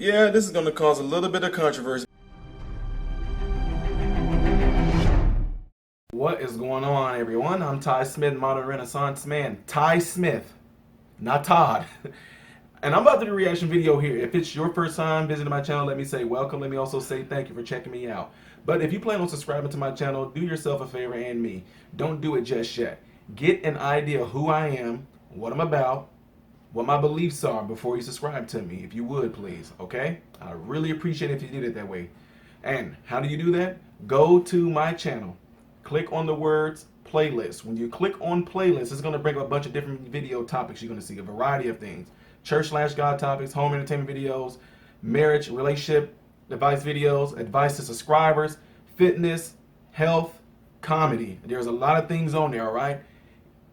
Yeah, this is going to cause a little bit of controversy. What is going on, everyone? I'm Ty Smith, Modern Renaissance Man. Ty Smith, not Todd. And I'm about to do a reaction video here. If it's your first time visiting my channel, let me say welcome. Let me also say thank you for checking me out. But if you plan on subscribing to my channel, do yourself a favor and me. Don't do it just yet. Get an idea of who I am, what I'm about, what my beliefs are before you subscribe to me, if you would, please, okay? I really appreciate it if you did it that way. And how do you do that? Go to my channel. Click on the words playlist. When you click on playlist, it's going to bring up a bunch of different video topics you're going to see, a variety of things. Church/God topics, home entertainment videos, marriage, relationship, advice videos, advice to subscribers, fitness, health, comedy. There's a lot of things on there, all right?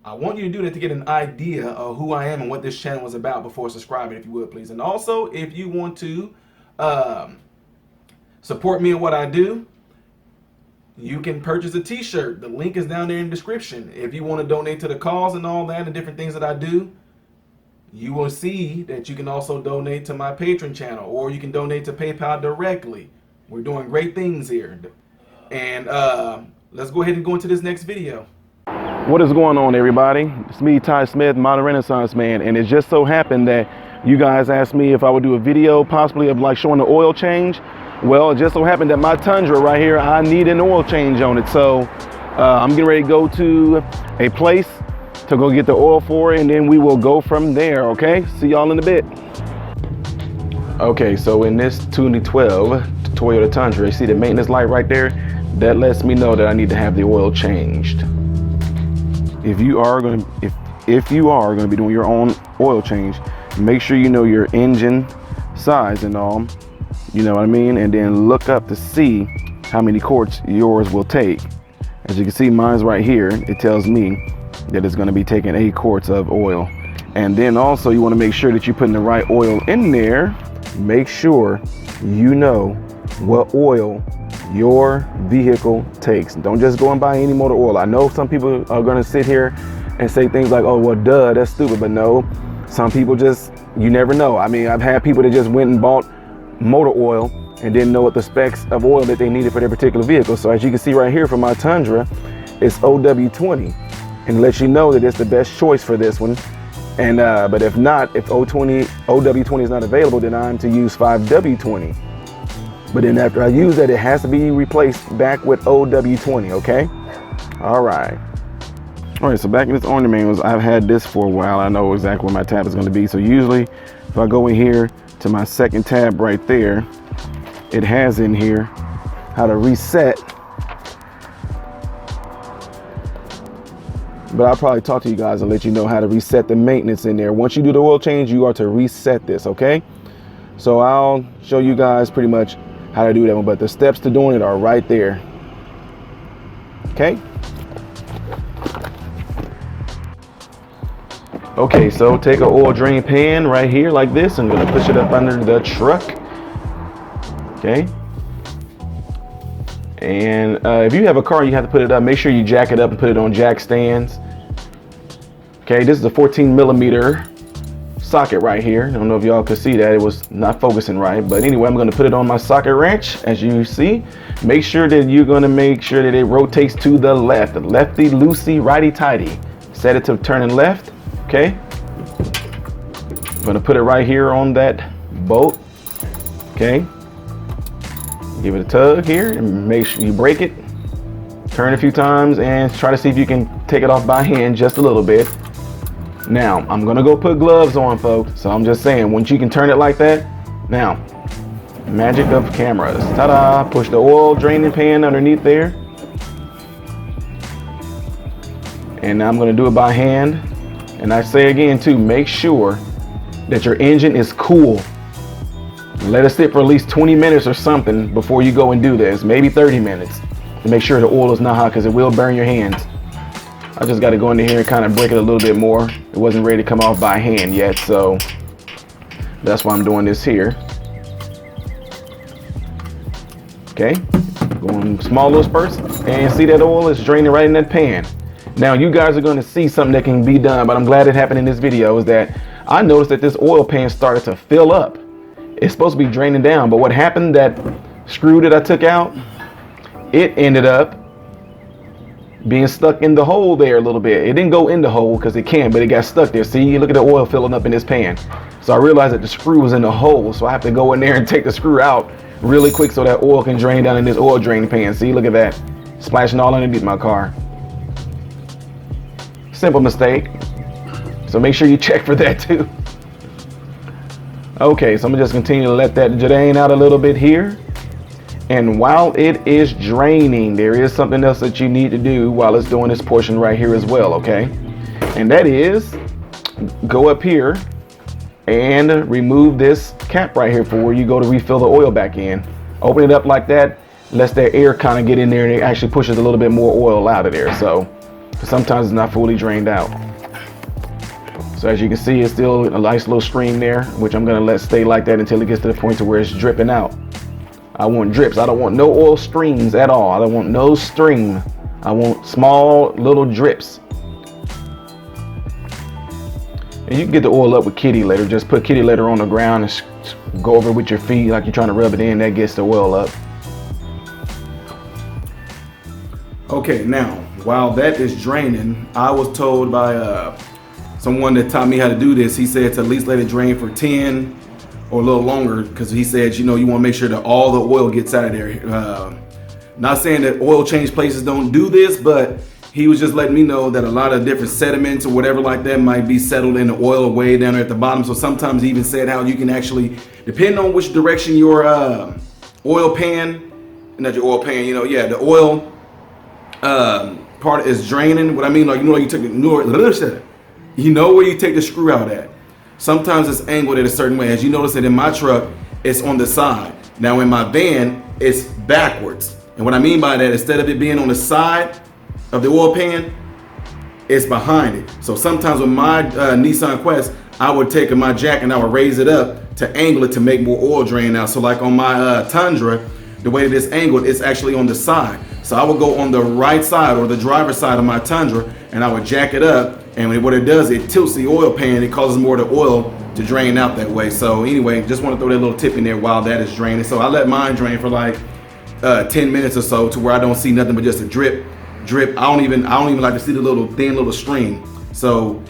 I want you to do that to get an idea of who I am and what this channel is about before subscribing, if you would, please. And also, if you want to support me in what I do, you can purchase a t-shirt. The link is down there in the description. If you want to donate to the cause and all that and different things that I do, you will see that you can also donate to my Patreon channel, or you can donate to PayPal directly. We're doing great things here. And let's go ahead and go into this next video. What is going on, everybody? It's me, Ty Smith, Modern Renaissance Man, and it just so happened that you guys asked me if I would do a video possibly of like showing the oil change. Well, it just so happened that my Tundra right here, I need an oil change on it. So I'm getting ready to go to a place to go get the oil for it, and then we will go from there, okay? See y'all in a bit. Okay, so in this 2012 Toyota Tundra, you see the maintenance light right there? That lets me know that I need to have the oil changed. If you are going to be doing your own oil change, make sure you know your engine size and all, you know what I mean? And then look up to see how many quarts yours will take. As you can see, mine's right here. It tells me that it's going to be taking 8 quarts of oil. And then also you want to make sure that you're putting the right oil in there. Make sure you know what oil your vehicle takes. Don't just go and buy any motor oil. I know some people are going to sit here and say things like, oh, well, duh, that's stupid. But no, some people just, you never know. I mean, I've had people that just went and bought motor oil and didn't know what the specs of oil that they needed for their particular vehicle. So as you can see right here for my Tundra, it's OW20, and it lets you know that it's the best choice for this one. And but if not, if OW20 is not available, then I'm to use 5W20. But then after I use that, it has to be replaced back with OW20, okay? All right, so back in this owner manuals, I've had this for a while. I know exactly where my tab is going to be. So usually if I go in here to my second tab right there, it has in here how to reset. But I'll probably talk to you guys and let you know how to reset the maintenance in there. Once you do the oil change, you are to reset this, okay? So I'll show you guys pretty much how to do that one, but the steps to doing it are right there. Okay. Okay, so take an oil drain pan right here like this. I'm gonna push it up under the truck. Okay. And if you have a car, you have to put it up. Make sure you jack it up and put it on jack stands. Okay, this is a 14mm socket right here. I don't know if y'all could see that. It was not focusing right, but anyway, I'm going to put it on my socket wrench. As you see, make sure that you're going to make sure that it rotates to the left. Lefty loosey, righty tighty. Set it to turning left. Okay, I'm going to put it right here on that bolt. Okay, give it a tug here and make sure you break it. Turn a few times and try to see if you can take it off by hand just a little bit. Now, I'm gonna go put gloves on, folks. So I'm just saying, once you can turn it like that, now, magic of cameras. Ta-da! Push the oil draining pan underneath there. And now I'm gonna do it by hand. And I say again too, make sure that your engine is cool. Let it sit for at least 20 minutes or something before you go and do this. Maybe 30 minutes. To make sure the oil is not hot, because it will burn your hands. I just got to go into here and kind of break it a little bit more. It wasn't ready to come off by hand yet, so that's why I'm doing this here. Okay, going small little spurts, and see that oil is draining right in that pan. Now you guys are going to see something that can be done, but I'm glad it happened in this video, is that I noticed that this oil pan started to fill up. it's supposed to be draining down. But what happened, that screw that I took out, it ended up being stuck in the hole there a little bit. It didn't go in the hole because it can, but it got stuck there. See, look at the oil filling up in this pan. So I realized that the screw was in the hole. So I have to go in there and take the screw out really quick so that oil can drain down in this oil drain pan. See, look at that. Splashing all underneath my car. Simple mistake. So make sure you check for that too. Okay, so I'm gonna just continue to let that drain out a little bit here. And while it is draining, there is something else that you need to do while it's doing this portion right here as well, okay? And that is go up here and remove this cap right here for where you go to refill the oil back in. Open it up like that, lets that air kind of get in there, and it actually pushes a little bit more oil out of there. So sometimes it's not fully drained out. So as you can see, it's still a nice little stream there, which I'm gonna let stay like that until it gets to the point to where it's dripping out. I want drips. I don't want no oil streams at all. I don't want no stream. I want small little drips. And you can get the oil up with kitty litter. Just put kitty litter on the ground and go over it with your feet like you're trying to rub it in. That gets the oil up. Okay, now while that is draining, I was told by someone that taught me how to do this. He said to at least let it drain for 10 or a little longer, because he said, you know, you want to make sure that all the oil gets out of there. Not saying that oil change places don't do this, but he was just letting me know that a lot of different sediments or whatever like that might be settled in the oil way down there at the bottom. So sometimes he even said how you can actually, depending on which direction your oil pan, not your oil pan, you know, yeah, the oil part is draining. What I mean, like, you know, you take you know where you take the screw out at. Sometimes it's angled in a certain way. As you notice that in my truck, it's on the side. Now in my van, it's backwards. And what I mean by that, instead of it being on the side of the oil pan, it's behind it. So sometimes with my Nissan Quest, I would take my jack and I would raise it up to angle it to make more oil drain out. So like on my Tundra, the way that it's angled, it's actually on the side. So I would go on the right side or the driver's side of my Tundra and I would jack it up. And what it does, it tilts the oil pan. It causes more of the oil to drain out that way. So anyway, just want to throw that little tip in there while that is draining. So I let mine drain for like 10 minutes or so to where I don't see nothing but just a drip. I don't even like to see the little thin little stream. So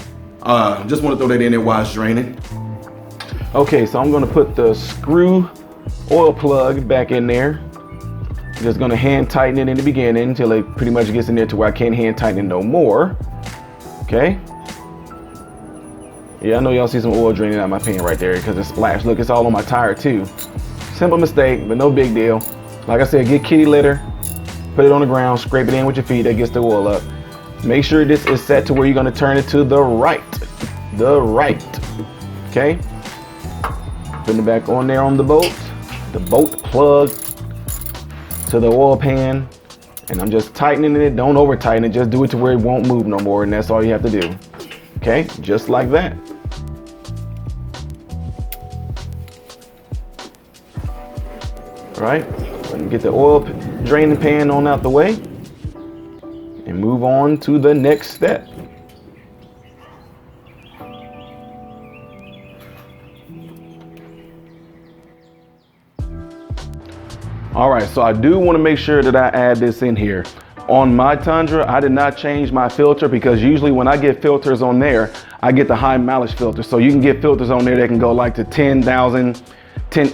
just want to throw that in there while it's draining. Okay, so I'm going to put the screw oil plug back in there. Just going to hand tighten it in the beginning until it pretty much gets in there to where I can't hand tighten it no more. Okay. Yeah, I know y'all see some oil draining out my pan right there because it splashed. Look, it's all on my tire too. Simple mistake, but no big deal. Like I said, get kitty litter, put it on the ground, scrape it in with your feet. That gets the oil up. Make sure this is set to where you're going to turn it to the right. The right. Okay. Putting it back on there on the bolt plug to the oil pan. And I'm just tightening it. Don't over tighten it. Just do it to where it won't move no more. And that's all you have to do. Okay, just like that. All right, get the oil draining pan on out the way and move on to the next step. All right, so I do want to make sure that I add this in here. On my Tundra, I did not change my filter because usually when I get filters on there, I get the high mileage filter. So you can get filters on there that can go like to 10,000,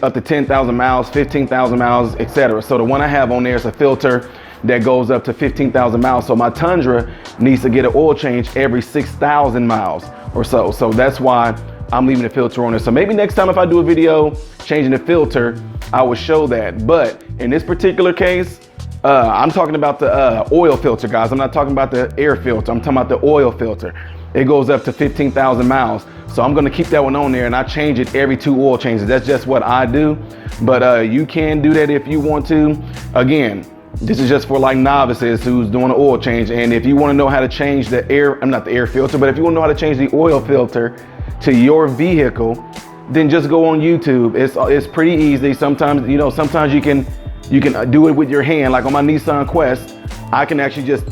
up to 10,000 miles, 15,000 miles, etc. So the one I have on there is a filter that goes up to 15,000 miles. So my Tundra needs to get an oil change every 6,000 miles or so. So that's why I'm leaving the filter on there. So maybe next time if I do a video changing the filter, I will show that. But in this particular case, I'm talking about the oil filter, guys. I'm not talking about the air filter. I'm talking about the oil filter. It goes up to 15,000 miles. So I'm gonna keep that one on there and I change it every 2 oil changes. That's just what I do. But you can do that if you want to. Again, this is just for like novices who's doing an oil change. And if you wanna know how to change the air, I'm not the air filter, but if you wanna know how to change the oil filter to your vehicle, then just go on YouTube. It's pretty easy. Sometimes, you know, sometimes you can do it with your hand. Like on my Nissan Quest, I can actually just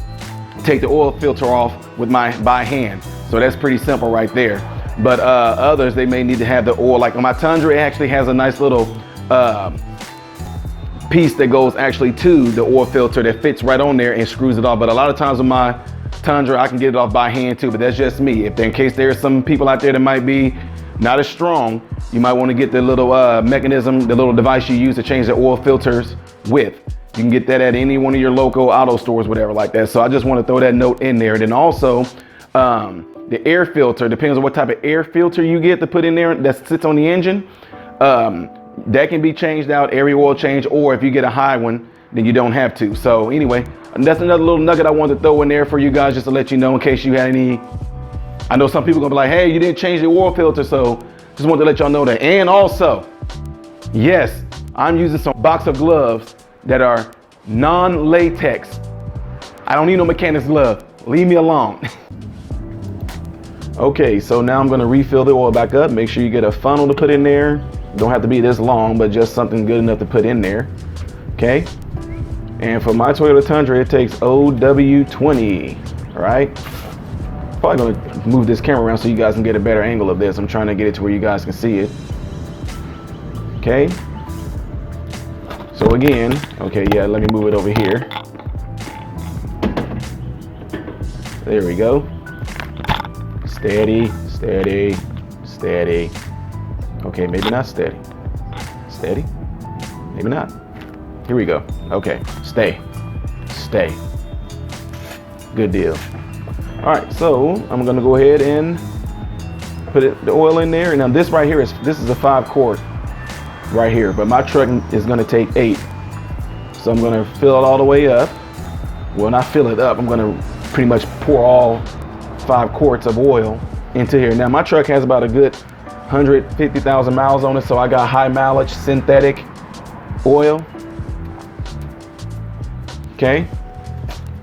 take the oil filter off with by hand. So that's pretty simple right there. But others, they may need to have the oil. Like on my Tundra, it actually has a nice little piece that goes actually to the oil filter that fits right on there and screws it off. But a lot of times with my Tundra, I can get it off by hand too, but that's just me. If in case there's some people out there that might be not as strong, you might want to get the little mechanism, the little device you use to change the oil filters with. You can get that at any one of your local auto stores, whatever like that. So I just want to throw that note in there. Then also the air filter, depends on what type of air filter you get to put in there that sits on the engine. That can be changed out every oil change, or if you get a high one, then you don't have to. So anyway, that's another little nugget I wanted to throw in there for you guys, just to let you know in case you had any. I know some people gonna be like, hey, you didn't change the oil filter, so just wanted to let y'all know that. And also, yes, I'm using some box of gloves that are non-latex. I don't need no mechanic's glove. Leave me alone. Okay, so now I'm gonna refill the oil back up. Make sure you get a funnel to put in there. Don't have to be this long, but just something good enough to put in there. Okay. And for my Toyota Tundra, it takes OW20, all right? Probably gonna move this camera around so you guys can get a better angle of this. I'm trying to get it to where you guys can see it. Okay. So again, okay, yeah, let me move it over here. There we go. Steady, steady, steady. Okay, maybe not steady. Steady? Maybe not. Here we go. Okay, stay, stay. Good deal. All right, so I'm gonna go ahead and put the oil in there. And now this right here this is a 5-quart right here, but my truck is gonna take 8. So I'm gonna fill it all the way up. Well, not fill it up. I'm gonna pretty much pour all 5 quarts of oil into here. Now my truck has about a good 150,000 miles on it, so I got high mileage synthetic oil. Okay,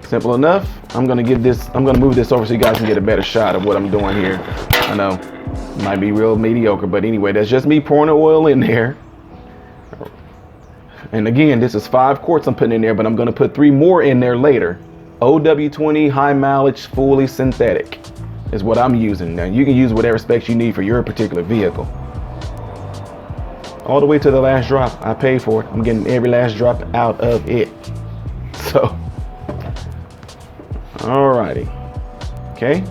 simple enough. I'm gonna move this over so you guys can get a better shot of what I'm doing here. I know it might be real mediocre, but anyway, that's just me pouring the oil in there. And again, this is 5 quarts I'm putting in there, but I'm gonna put 3 more in there later. OW20 high mileage fully synthetic is what I'm using. Now you can use whatever specs you need for your particular vehicle. All the way to the last drop. I paid for it. I'm getting every last drop out of it. So, alrighty. Okay.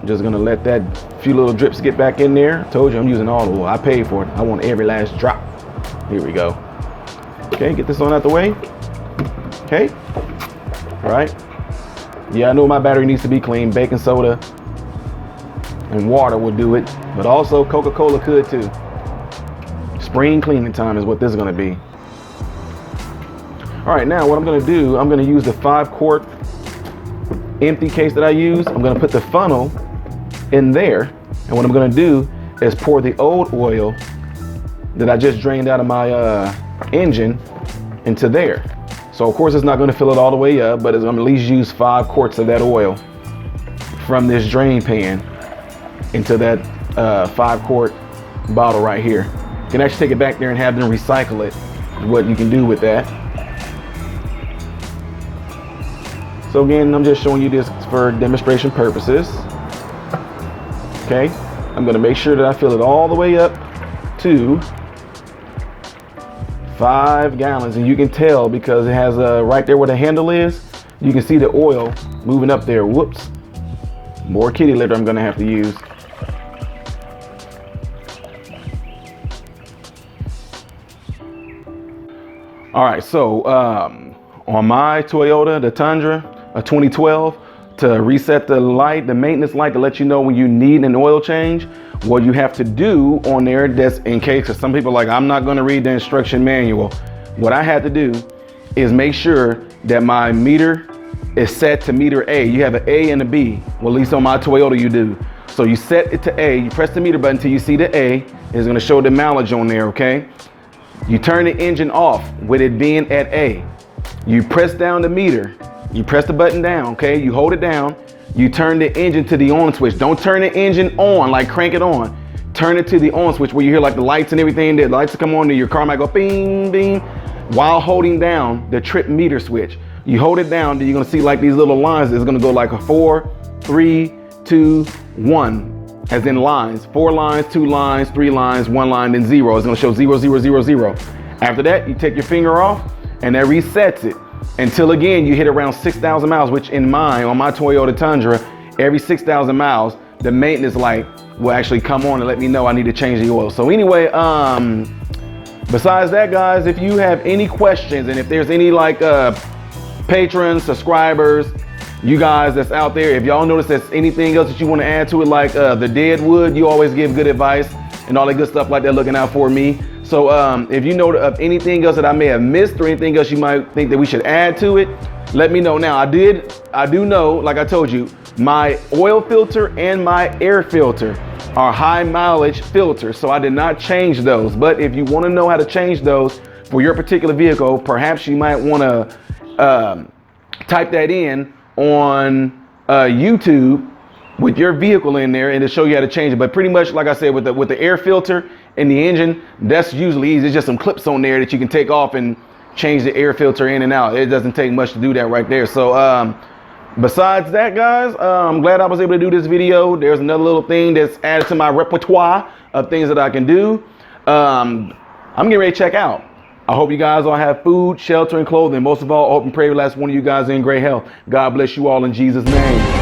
I'm just gonna let that few little drips get back in there. I told you I'm using all the oil. I paid for it. I want every last drop. Here we go. Okay, get this on out the way. Okay. All right. Yeah, I know my battery needs to be clean. Baking soda and water would do it, but also Coca-Cola could too. Spring cleaning time is what this is gonna be. All right, now what I'm gonna do, I'm gonna use the 5-quart empty case that I use. I'm gonna put the funnel in there, and what I'm gonna do is pour the old oil that I just drained out of my engine into there. So of course it's not gonna fill it all the way up, but it's gonna at least use 5 quarts of that oil from this drain pan into that 5-quart bottle right here. You can actually take it back there and have them recycle it, what you can do with that. So again, I'm just showing you this for demonstration purposes. Okay, I'm gonna make sure that I fill it all the way up to 5 gallons, and you can tell because it has right there where the handle is, you can see the oil moving up there. Whoops, more kitty litter I'm gonna have to use. All right, so on my Toyota, the Tundra, a 2012, to reset the light, the maintenance light to let you know when you need an oil change, what you have to do on there, that's in case, because some people are like, I'm not gonna read the instruction manual. What I had to do is make sure that my meter is set to meter A. You have an A and a B, well, at least on my Toyota you do. So you set it to A, you press the meter button until you see the A, it's gonna show the mileage on there, okay? You turn the engine off with it being at A. You press down the meter, you press the button down, okay? You hold it down, you turn the engine to the on switch. Don't turn the engine on, like crank it on. Turn it to the on switch where you hear like the lights and everything, the lights come on, and your car might go bing, bing, while holding down the trip meter switch. You hold it down, then you're gonna see like these little lines. It's gonna go like a 4, 3, 2, 1. as in lines, 4 lines, 2 lines, 3 lines, 1 line, then 0. It's gonna show 0, 0, 0, 0. After that, you take your finger off and that resets it until again you hit around 6,000 miles, which in mine, on my Toyota Tundra, every 6,000 miles, the maintenance light will actually come on and let me know I need to change the oil. So anyway, besides that, guys, if you have any questions and if there's any like patrons, subscribers, you guys that's out there, if y'all notice there's anything else that you want to add to it, like the dead wood, you always give good advice and all that good stuff like that, looking out for me. So if you know of anything else that I may have missed or anything else you might think that we should add to it, let me know. Now I do know, like I told you, my oil filter and my air filter are high mileage filters, so I did not change those. But if you want to know how to change those for your particular vehicle, perhaps you might want to type that in on YouTube with your vehicle in there and it'll show you how to change it. But pretty much, like I said, with the air filter and the engine, that's usually easy. It's just some clips on there that you can take off and change the air filter in and out. It doesn't take much to do that right there. So besides that, guys, I'm glad I was able to do this video. There's another little thing that's added to my repertoire of things that I can do. I'm getting ready to check out. I hope you guys all have food, shelter, and clothing. Most of all, I hope and pray the last one of you guys in great health. God bless you all in Jesus' name.